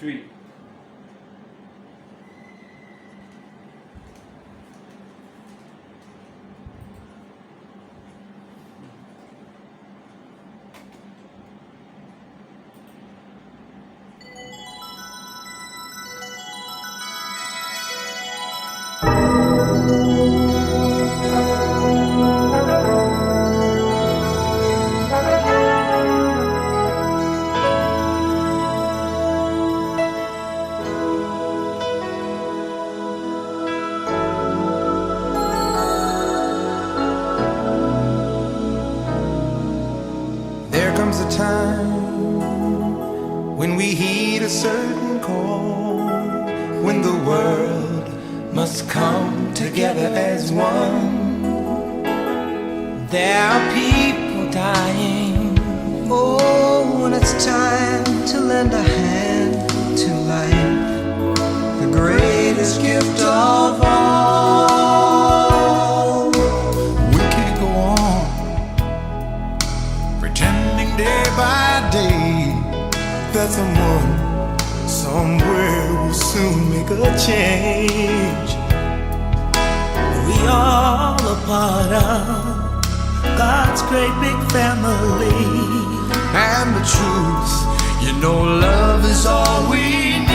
3. There comes a time when we heed a certain call, when the world must come together as one. There are people dying. Oh, when it's time to lend a hand to life, the greatest gift of all. We can't go on pretending day by day that someone somewhere will soon make a change. We all a part of God's great big family. And the truth, you know, love is all we need.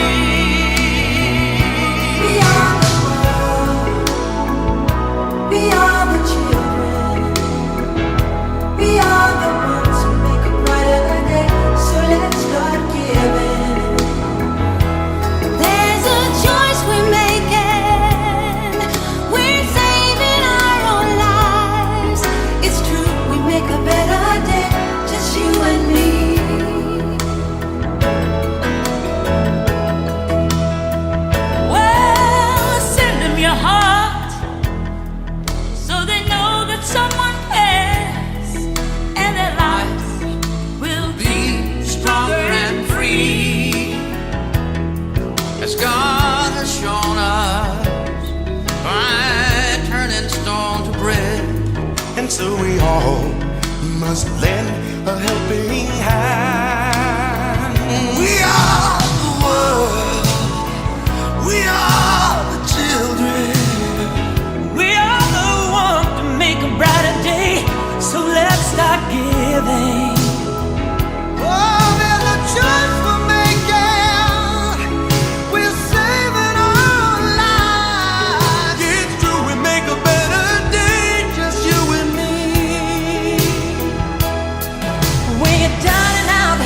Beyond the world, beyond the children, beyond the ones who make a brighter day. So let's start giving. There's a choice we're making. We're saving our own lives. It's true, we make a better day, just you and me. Well, send them your heart so they know that someone cares, and their lives will be stronger and free, As God has shown us by turning stone to bread. And so we all must lend a helping hand. We are the world, we are the children. We are the one to make a brighter day. So let's start giving. Oh, there's a choice we're making. We're saving our lives. It's true, we make a better day, just you and me. When you're down and out,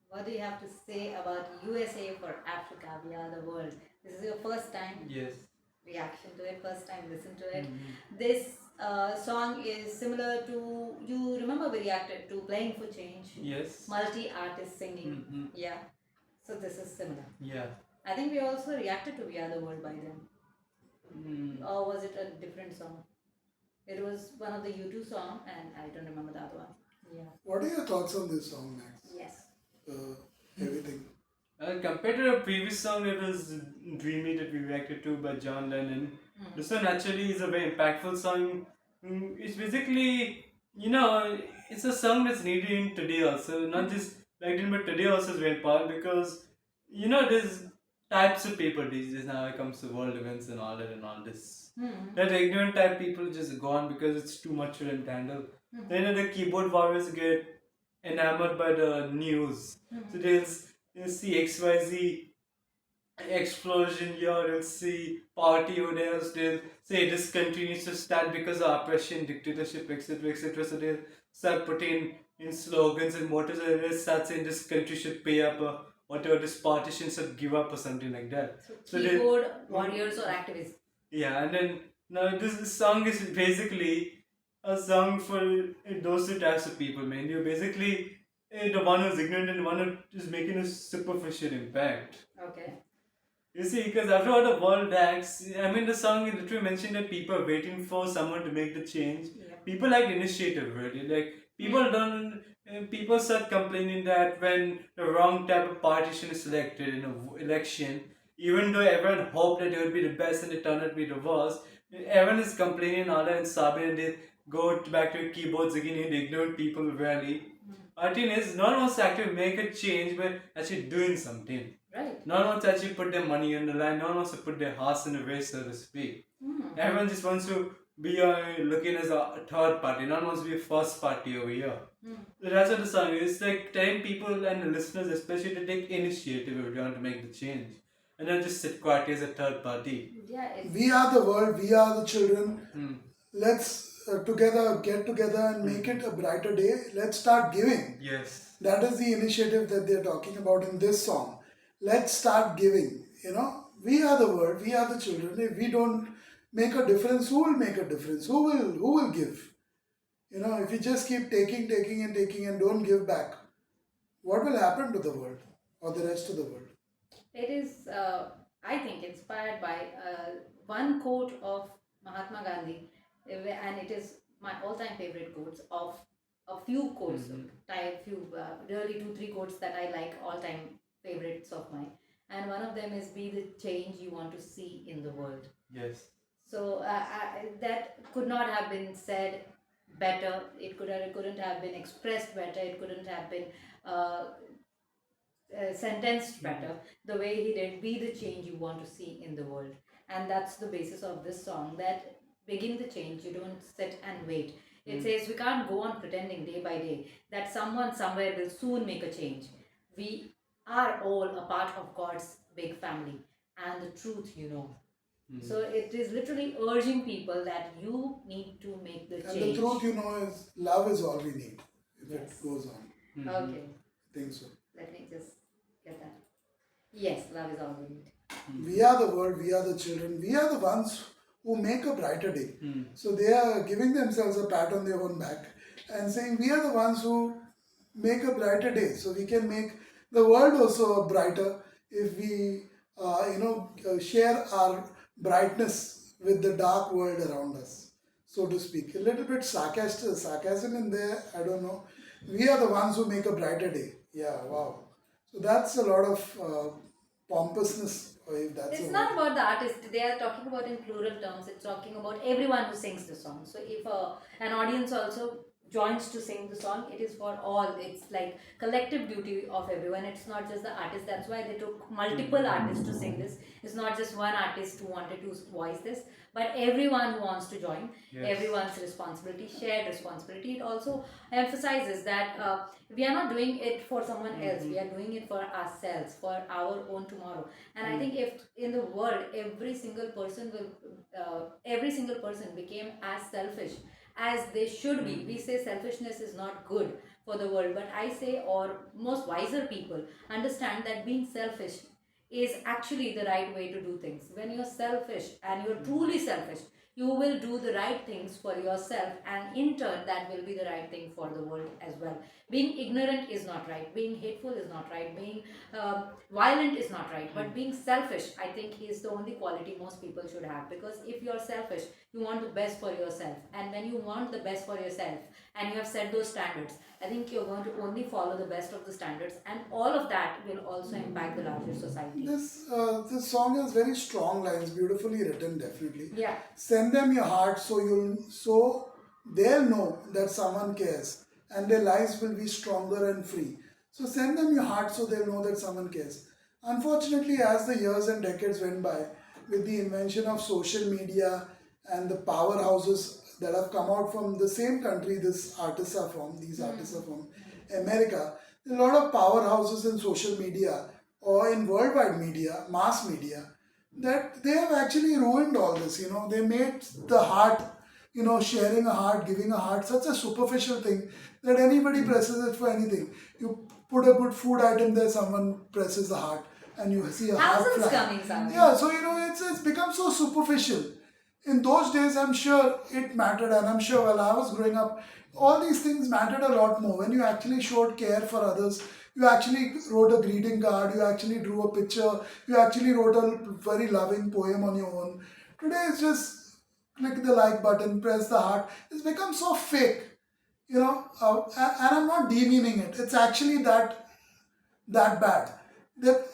What do you have to say about USA for Africa? We are the world. This is your first time Yes. reaction to it, first time listen to it. Mhm. This song is similar to, you remember we reacted to Playing for Change, Yes. multi-artist singing. Mhm. Yeah, so this is similar. Yeah. I think we also reacted to We Are the World by then. Mm. Or was it a different song? It was one of the U2 song, and I don't remember the other one. Yeah. What are your thoughts on this song, Max? Yes. Everything. Compared to a previous song that was Dreamy that we reacted to by John Lennon, this one actually is a very impactful song. It's basically, it's a song that's needed in today also, not just back then, but today also is very important because, there's types of people these days now when it comes to world events and all that and all this. That ignorant type people just go on because it's too much for them to handle. Then the keyboard warriors get enamored by the news. So you'll see XYZ explosion here, you'll see party over there, they'll say this country needs to stand because of oppression, dictatorship, etc. etc. So they'll start putting in slogans and mottos and they'll start saying this country should pay up or whatever, this partition should give up or something like that. So keyboard warriors or activists. Yeah, and then now this song is basically a song for those two types of people, man. You're basically the one who's ignorant and the one who is making a superficial impact. Okay. You see, because after all the world acts, I mean, the song literally mentioned that people are waiting for someone to make the change. Yeah. People like initiative, really. Like, people don't. People start complaining that when the wrong type of partition is selected in an election, even though everyone hoped that it would be the best and it turned out to be the worst, everyone is complaining all that and sobbing and they go back to keyboards again and ignorant people really. Our thing is, no one wants to actually make a change, but actually doing something. Right. No one wants to actually put their money on the line. No one wants to put their hearts in the race, so to speak. Everyone just wants to be looking as a third party. No one wants to be a first party over here. So that's what the song is. It's like telling people and the listeners especially to take initiative if they want to make the change. And not just sit quietly as a third party. Yeah. We are the world, we are the children. Let's together get together and make it a brighter day. Let's start giving. Yes. That is the initiative that they're talking about in this song. Let's start giving. We are the world, we are the children. If we don't make a difference, who will make a difference? Who will give? If you just keep taking and don't give back, what will happen to the world or the rest of the world? It is, I think, inspired by one quote of Mahatma Gandhi, and it is my all-time favorite quotes of a few quotes, really 2-3 quotes that I like, all-time favorites of mine. And one of them is, "Be the change you want to see in the world." Yes. So that could not have been said better. It couldn't have been expressed better. It couldn't have been sentenced better the way he did. Be the change you want to see in the world, and that's the basis of this song. That begin the change. You don't sit and wait. It says we can't go on pretending day by day that someone somewhere will soon make a change. We are all a part of God's big family, and the truth, So it is literally urging people that you need to make the And change. the truth, is love is all we need if Yes. it goes on. Okay, I think so. let me just get that. Yes, love is all we need. We are the world, we are the children, we are the ones who make a brighter day. So they are giving themselves a pat on their own back and saying, we are the ones who make a brighter day. So we can make the world also brighter if we, share our brightness with the dark world around us, so to speak. A little bit sarcasm in there, I don't know. We are the ones who make a brighter day. Yeah, wow. So that's a lot of pompousness, if that's It's a not word. about the artist. They are talking about in plural terms. It's talking about everyone who sings the song. So if an audience also joins to sing the song, it is for all. It's like collective duty of everyone. It's not just the artist. That's why they took multiple artists to sing this. It's not just one artist who wanted to voice this, but everyone who wants to join. Yes. Everyone's responsibility, shared responsibility. It also emphasizes that we are not doing it for someone else. We are doing it for ourselves, for our own tomorrow. And I think if in the world every single person became as selfish as they should be. We say selfishness is not good for the world. But I say, or most wiser people understand that being selfish is actually the right way to do things. When you're selfish and you're truly selfish, you will do the right things for yourself, and in turn that will be the right thing for the world as well. Being ignorant is not right, being hateful is not right, being violent is not right, but being selfish, I think, is the only quality most people should have. Because if you're selfish, you want the best for yourself, and when you want the best for yourself and you have set those standards, I think you're going to only follow the best of the standards, and all of that will also impact the larger society. This song has very strong lines, beautifully written, definitely. Yeah. Send them your heart so they'll know that someone cares, and their lives will be stronger and free. So send them your heart so they'll know that someone cares. Unfortunately, as the years and decades went by, with the invention of social media and the powerhouses that have come out from the same country these artists are from, America, there are a lot of powerhouses in social media or in worldwide media, mass media, that they have actually ruined all this. They made the heart, sharing a heart, giving a heart, such a superficial thing that anybody presses it for anything. You put a good food item there, someone presses the heart, and you see a heart Thousands fly. coming, Sami. Yeah, so it's become so superficial. In those days, I'm sure it mattered, and I'm sure while I was growing up, all these things mattered a lot more. When you actually showed care for others, you actually wrote a greeting card, you actually drew a picture, you actually wrote a very loving poem on your own. Today, it's just click the like button, press the heart. It's become so fake, and I'm not demeaning it. It's actually that bad. That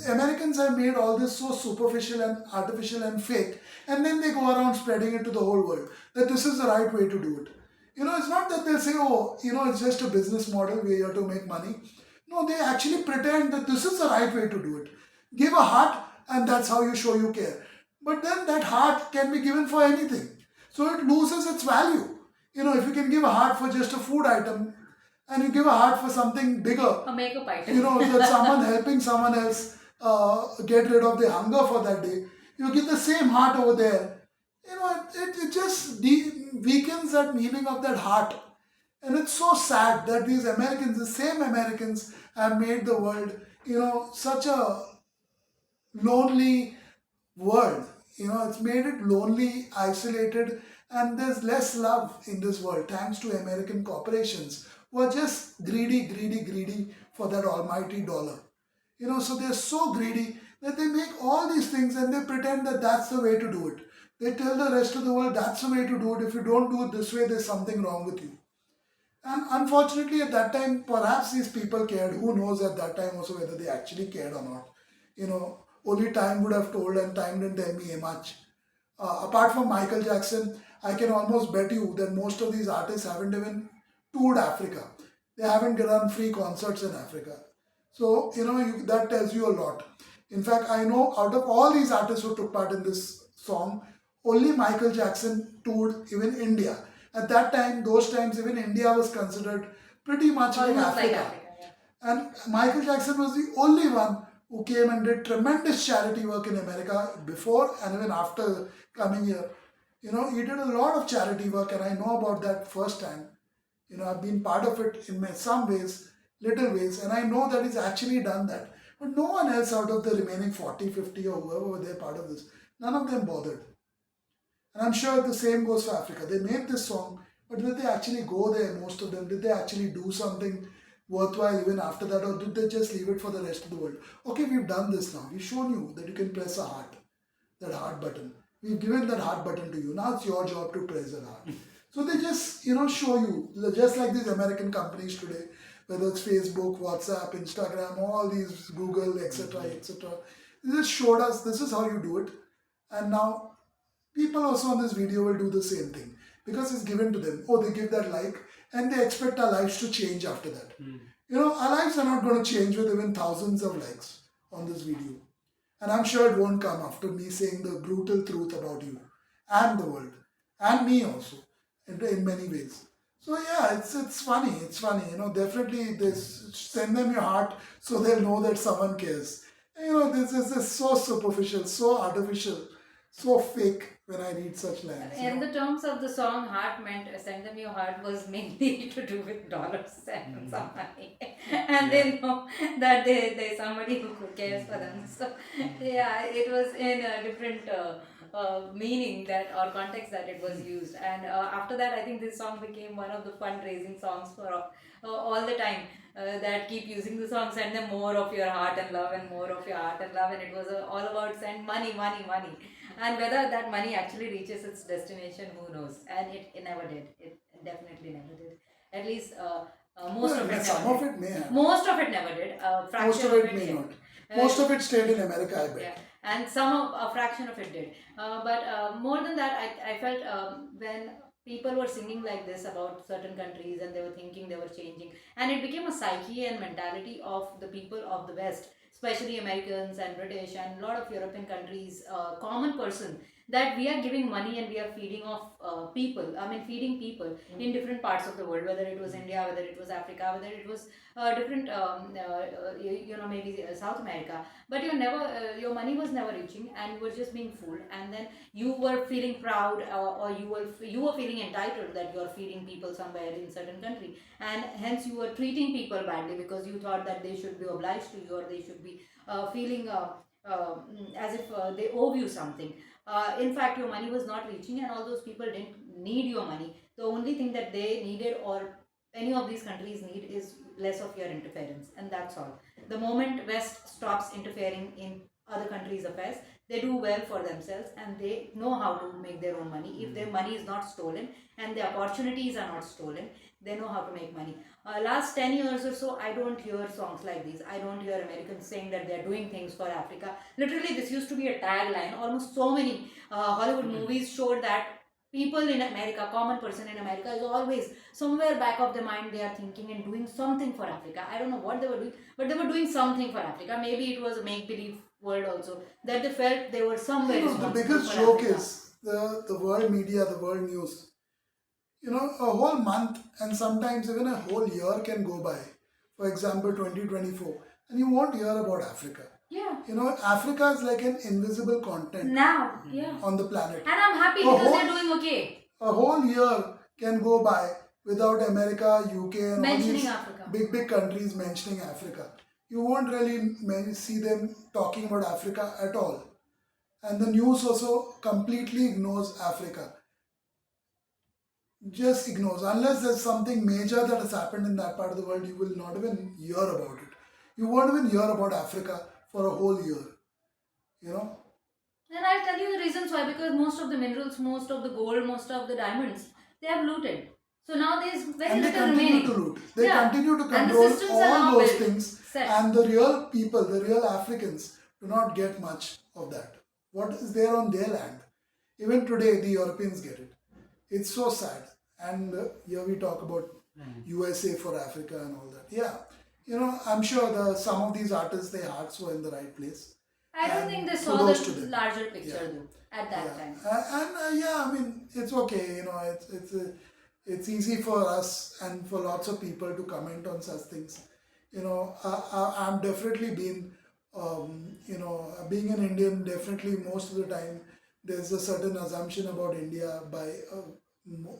Americans have made all this so superficial and artificial and fake, and then they go around spreading it to the whole world that this is the right way to do it. It's not that they say, oh, it's just a business model, we're here to make money. No, they actually pretend that this is the right way to do it. Give a heart, and that's how you show you care. But then that heart can be given for anything, so it loses its value. If you can give a heart for just a food item, and you give a heart for something bigger, A makeup item. that someone helping someone else get rid of their hunger for that day, you give the same heart over there. It just weakens that meaning of that heart. And it's so sad that these Americans, the same Americans, have made the world, such a lonely world. It's made it lonely, isolated, and there's less love in this world thanks to American corporations who are just greedy for that almighty dollar. So they're so greedy that they make all these things and they pretend that that's the way to do it. They tell the rest of the world that's the way to do it. If you don't do it this way, there's something wrong with you. And unfortunately, at that time, perhaps these people cared. Who knows at that time also whether they actually cared or not. Only time would have told, and time didn't tell me much. Apart from Michael Jackson, I can almost bet you that most of these artists haven't even toured Africa. They haven't done free concerts in Africa. So, that tells you a lot. In fact, I know out of all these artists who took part in this song, only Michael Jackson toured even India. At that time, those times, even India was considered pretty much like Almost Africa. like Africa, yeah. And Michael Jackson was the only one who came and did tremendous charity work in America before and even after coming here. He did a lot of charity work, and I know about that firsthand. I've been part of it in some ways, little ways, and I know that he's actually done that. But no one else out of the remaining 40, 50 or whoever were there part of this, none of them bothered. And I'm sure the same goes for Africa. They made this song, but did they actually go there, most of them? Did they actually do something worthwhile even after that, or did they just leave it for the rest of the world? Okay, we've done this now. We've shown you that you can press a heart, that heart button. We've given that heart button to you. Now it's your job to press that heart. So they just, show you, just like these American companies today, whether it's Facebook, WhatsApp, Instagram, all these, Google, etc., etc. They just showed us this is how you do it. And now people also on this video will do the same thing because it's given to them. Oh, they give that like, and they expect our lives to change after that. Our lives are not going to change with even thousands of likes on this video. And I'm sure it won't come after me saying the brutal truth about you and the world and me also in many ways. So yeah, it's funny. It's funny. Definitely this, send them your heart so they'll know that someone cares. This is so superficial, so artificial. so fake when I read such lines. In the terms of the song, heart meant send them your heart was mainly to do with dollars and some money, and they know that there's somebody who cares for them. So yeah, it was in a different meaning that or context that it was used. And after that, I think this song became one of the fundraising songs for all the time. That keep using the song, send them more of your heart and love and more of your heart and love, and it was all about send money, money, money, and whether that money actually reaches its destination, who knows? And it never did. It definitely never did. At least most Well, of it some never of did. it may have. Most of it never did. A Most fraction of it may did. not. Most of it stayed in America, I bet. Yeah, and a fraction of it did. But more than that, I felt when people were singing like this about certain countries and they were thinking they were changing, and it became a psyche and mentality of the people of the West, especially Americans and British and a lot of European countries, common person, that we are giving money and we are feeding off people. I mean, feeding people in different parts of the world, whether it was India, whether it was Africa, whether it was different, maybe South America. But your money was never reaching, and you were just being fooled. And then you were feeling proud, or you were feeling entitled that you are feeding people somewhere in certain country, and hence you were treating people badly because you thought that they should be obliged to you, or they should be feeling as if they owe you something. In fact, your money was not reaching, and all those people didn't need your money. The only thing that they needed, or any of these countries need, is less of your interference, and that's all. The moment West stops interfering in other countries' affairs, they do well for themselves and they know how to make their own money. If their money is not stolen and the opportunities are not stolen, they know how to make money. Last 10 years or so, I don't hear songs like these. I don't hear Americans saying that they're doing things for Africa. Literally, this used to be a tagline. Almost so many Hollywood movies showed that people in America, common person in America, is always somewhere back of their mind they are thinking and doing something for Africa. I don't know what they were doing, but they were doing something for Africa. Maybe it was a make believe world also, that they felt they were somewhere The responsible biggest for joke Africa. is the world media, the world news. A whole month and sometimes even a whole year can go by. For example, 2024, and you won't hear about Africa. Yeah. Africa is like an invisible continent Now, yeah. on the planet. And I'm happy A because whole- they're doing okay. A whole year can go by without America, UK, and all Mentioning these Africa. big countries mentioning Africa. You won't really see them talking about Africa at all. And the news also completely ignores Africa. Just ignores. Unless there's something major that has happened in that part of the world, you will not even hear about it. You won't even hear about Africa for a whole year. And I'll tell you the reasons why, because most of the minerals, most of the gold, most of the diamonds, they have looted. So now there's very And they little continue remaining. to loot. They Yeah. continue to And the control systems are all now those built, things. set. And the real people, the real Africans, do not get much of that. What is there on their land? Even today, the Europeans get it. It's so sad. And here we talk about USA for Africa and all that. Yeah. I'm sure some of these artists, their hearts were in the right place. I don't And think they saw kudos to the them. larger picture Yeah. though at that time. I mean, it's okay. It's easy for us and for lots of people to comment on such things. I'm definitely been, being an Indian. Definitely, most of the time, there's a certain assumption about India by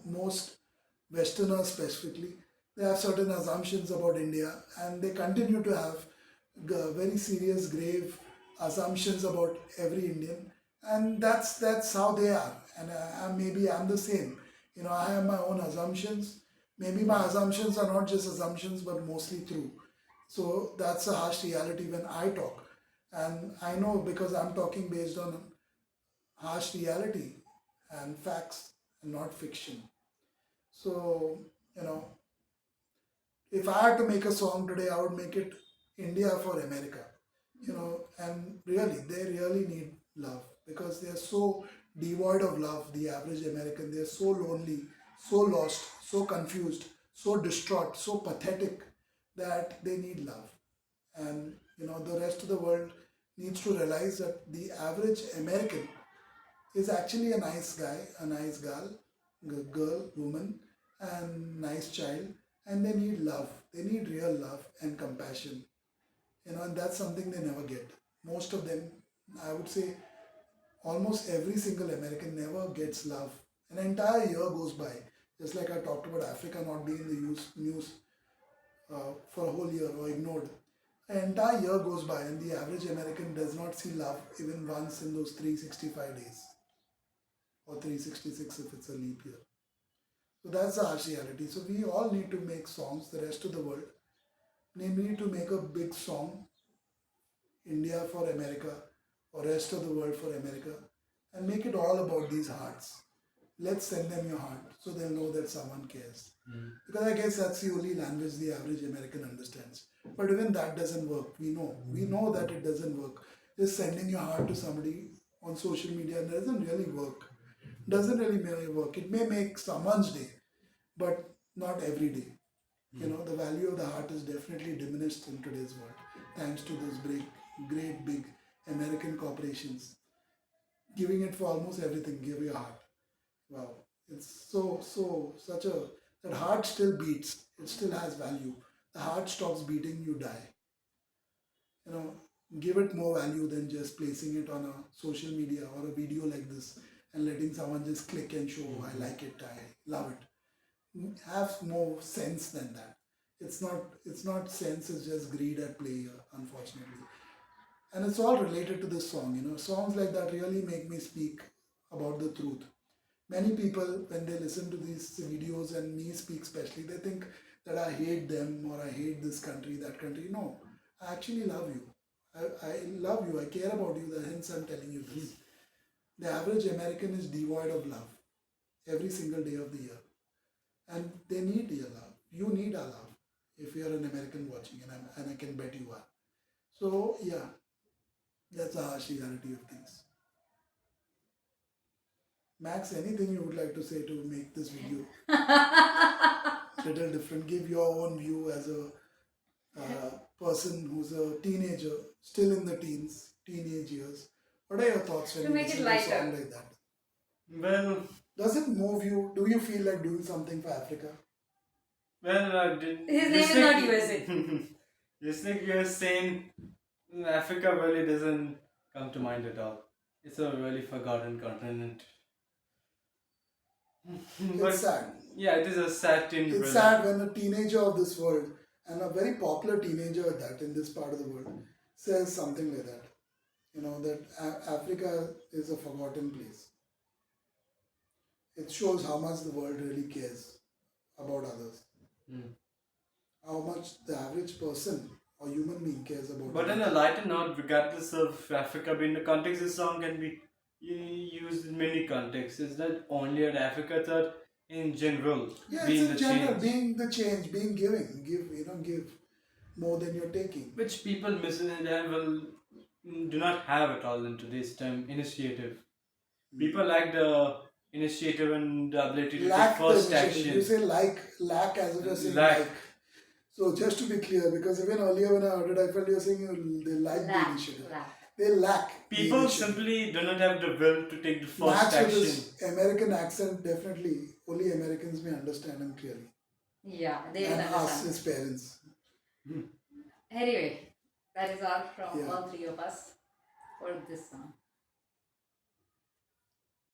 most Westerners specifically. They have certain assumptions about India, and they continue to have very serious, grave assumptions about every Indian, and that's how they are. And maybe I'm the same. I have my own assumptions. Maybe my assumptions are not just assumptions, but mostly true. So that's a harsh reality when I talk, and I know because I'm talking based on harsh reality and facts and not fiction. So if I had to make a song today, I would make it India for America. And really, they really need love because they are so devoid of love. The average American, they are so lonely, so lost, so confused, so distraught, so pathetic that they need love. And the rest of the world needs to realize that the average American is actually a nice guy, a nice girl, woman, and nice child, and they need love. They need real love and compassion, and that's something they never get. Most of them, I would say, almost every single American never gets love. An entire year goes by, just like I talked about Africa not being in the news for a whole year or ignored. An entire year goes by and the average American does not see love even once in those 365 days, or 366 if it's a leap year. So that's the harsh reality. So we all need to make songs, the rest of the world. They need to make a big song, India for America, or rest of the world for America, and make it all about these hearts. Let's send them your heart so they'll know that someone cares. Because I guess that's the only language the average American understands. But even that doesn't work. We know that it doesn't work. Just sending your heart to somebody on social media doesn't really work. Doesn't really work. It may make someone's day, but not every day. You know, the value of the heart is definitely diminished in today's world, thanks to those great big American corporations giving it for almost everything. Give your heart. Wow, it's such a, that heart still beats. It still has value. The heart stops beating, you die. You know, give it more value than just placing it on a social media or a video like this and letting someone just click and show, I like it, I love it. Have more sense than that. It's not sense, it's just greed at play here, unfortunately. And it's all related to this song, you know. Songs like that really make me speak about the truth. Many people, when they listen to these videos and me speak especially, they think that I hate them or I hate this country, that country. No, I actually love you. I love you. I care about you. Hence, I'm telling you this. The average American is devoid of love every single day of the year. And they need your love. You need our love if you're an American watching, and I can bet you are. So, yeah, that's the harsh reality of things. Max, anything you would like to say to make this video little different? Give your own view as a person who's a teenager, still in the teenage years. What are your thoughts when To you make it listen to a lighter. song like that? Well, Does it move you? Do you feel like doing something for Africa? His name is not USA. Just like you're saying, Africa really doesn't come to mind at all. It's a really forgotten continent. But It's sad. yeah, it is a sad thing. It's really. sad when a teenager of this world, and a very popular teenager at that in this part of the world, says something like that. You know, that Africa is a forgotten place. It shows how much the world really cares about others. How much the average person or human being cares about But on others. a lighter note, regardless of Africa being the context, this song can be used in many contexts. It's not only at Africa, but in general, Yeah, being it's the in general, change. being the change, being giving. Give more than you're taking. Which people do not have at all in today's time. Initiative. People lack the initiative and the ability to take Lack the first initiative. action. You say lack as if you're saying Lack. like. So just to be clear, because even earlier when I heard it, I felt you're saying they lack the initiative. They lack the People initiative. simply do not have the will to take the first Max with action. his American accent, definitely only Americans may understand him clearly. Yeah, they will And us, understand. his parents. Anyway, that is all from Yeah. all three of us for this song.